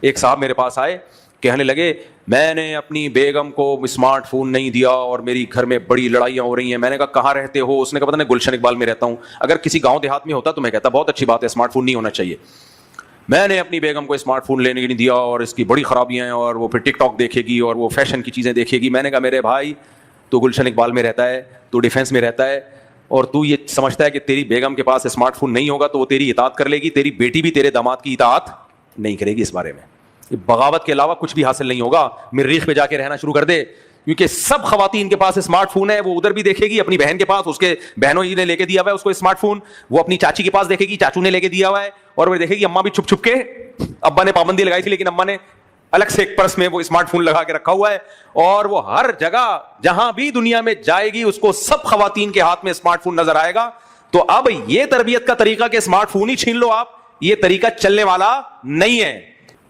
ایک صاحب میرے پاس آئے, کہنے لگے میں نے اپنی بیگم کو اسمارٹ فون نہیں دیا اور میری گھر میں بڑی لڑائیاں ہو رہی ہیں. میں نے کہا کہاں رہتے ہو؟ اس نے کہا پتہ نہیں گلشن اقبال میں رہتا ہوں. اگر کسی گاؤں دیہات میں ہوتا تو میں کہتا بہت اچھی بات ہے, اسمارٹ فون نہیں ہونا چاہیے. میں نے اپنی بیگم کو اسمارٹ فون لینے کے نہیں دیا اور اس کی بڑی خرابیاں ہیں, اور وہ پھر ٹک ٹاک دیکھے گی اور وہ فیشن کی چیزیں دیکھے گی. میں نے کہا میرے بھائی تو گلشن اقبال میں رہتا ہے, تو ڈیفینس میں رہتا ہے, اور تو یہ سمجھتا ہے کہ تیری بیگم کے پاس اسمارٹ فون نہیں ہوگا تو وہ تیری اطاعت کر لے گی, تیری بیٹی بھی تیرے داماد کی اطاعت نہیں کرے گی. اس بارے میں بغاوت کے علاوہ کچھ بھی حاصل نہیں ہوگا. مریخ پہ جا کے رہنا شروع کر دے, کیونکہ سب خواتین کے پاس اسمارٹ فون ہے. وہ ادھر بھی دیکھے گی اپنی بہن کے پاس, اس کے بہنوں ہی نے لے کے دیا ہوا ہے اس کو اسمارٹ فون. وہ اپنی چاچی کے پاس دیکھے گی, چاچو نے لے کے دیا ہوا ہے. اور وہ دیکھے گی اماں بھی چھپ چھپ کے, ابا نے پابندی لگائی تھی لیکن اماں نے الگ سے ایک پرس میں وہ اسمارٹ فون لگا کے رکھا ہوا ہے. اور وہ ہر جگہ جہاں بھی دنیا میں جائے گی اس کو سب خواتین کے ہاتھ میں اسمارٹ فون نظر آئے گا. تو اب یہ تربیت کا طریقہ کہ اسمارٹ فون ہی چھین لو آپ, یہ طریقہ چلنے والا نہیں ہے.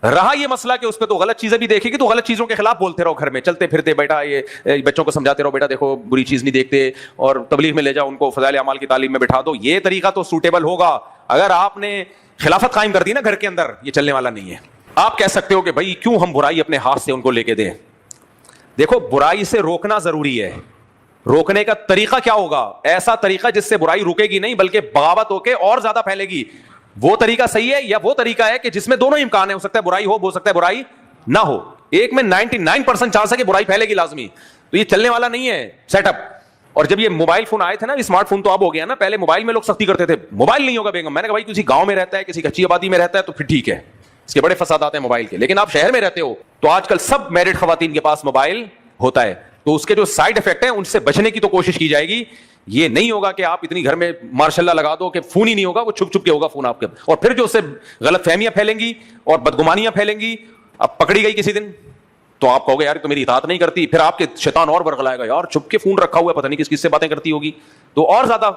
رہا یہ مسئلہ کہ اس پہ تو غلط چیزیں بھی دیکھے گی, تو غلط چیزوں کے خلاف بولتے رہو گھر میں, چلتے پھرتے بیٹا یہ بچوں کو سمجھاتے رہو بیٹا دیکھو بری چیز نہیں دیکھتے, اور تبلیغ میں لے جاؤ ان کو, فضائل اعمال کی تعلیم میں بٹھا دو. یہ طریقہ تو سوٹیبل ہوگا. اگر آپ نے خلافت قائم کر دی نا گھر کے اندر, یہ چلنے والا نہیں ہے. آپ کہہ سکتے ہو کہ بھائی کیوں ہم برائی اپنے ہاتھ سے ان کو لے کے دیں. دیکھو برائی سے روکنا ضروری ہے. روکنے کا طریقہ کیا ہوگا؟ ایسا طریقہ جس سے برائی رکے گی نہیں بلکہ بغاوت ہو کے اور زیادہ پھیلے گی. وہ طریقہ صحیح ہے, یا وہ طریقہ ہے کہ جس میں دونوں امکان ہے, ہو سکتا ہے برائی ہو سکتا ہے برائی نہ ہو. ایک میں 99% چانس ہے کہ برائی پھیلے گی لازمی. تو یہ چلنے والا نہیں ہے سیٹ اپ. اور جب یہ موبائل فون آئے تھے نا, اسمارٹ فون تو اب ہو گیا نا, پہلے موبائل میں لوگ سختی کرتے تھے موبائل نہیں ہوگا بیگم. میں نے کہا بھائی کسی گاؤں میں رہتا ہے, کسی کچی آبادی میں رہتا ہے تو پھر ٹھیک ہے, اس کے بڑے فسادات ہیں موبائل کے. لیکن آپ شہر میں رہتے ہو تو آج کل سب میرڈ خواتین کے پاس موبائل ہوتا ہے, تو اس کے جو سائڈ افیکٹ ہیں ان سے بچنے کی تو کوشش کی جائے گی. یہ نہیں ہوگا کہ آپ اتنی گھر میں ماشاء اللہ لگا دو کہ فون ہی نہیں ہوگا, وہ چھپ چھپ کے ہوگا فون آپ کے, اور پھر جو اس سے غلط فہمیاں پھیلیں گی اور بدگمانیاں پھیلیں گی. اب پکڑی گئی کسی دن تو آپ کہو گے یار تو میری اطاعت نہیں کرتی, پھر آپ کے شیطان اور برگلائے گا, یار چھپ کے فون رکھا ہوا ہے پتہ نہیں کس کس سے باتیں کرتی ہوگی, تو اور زیادہ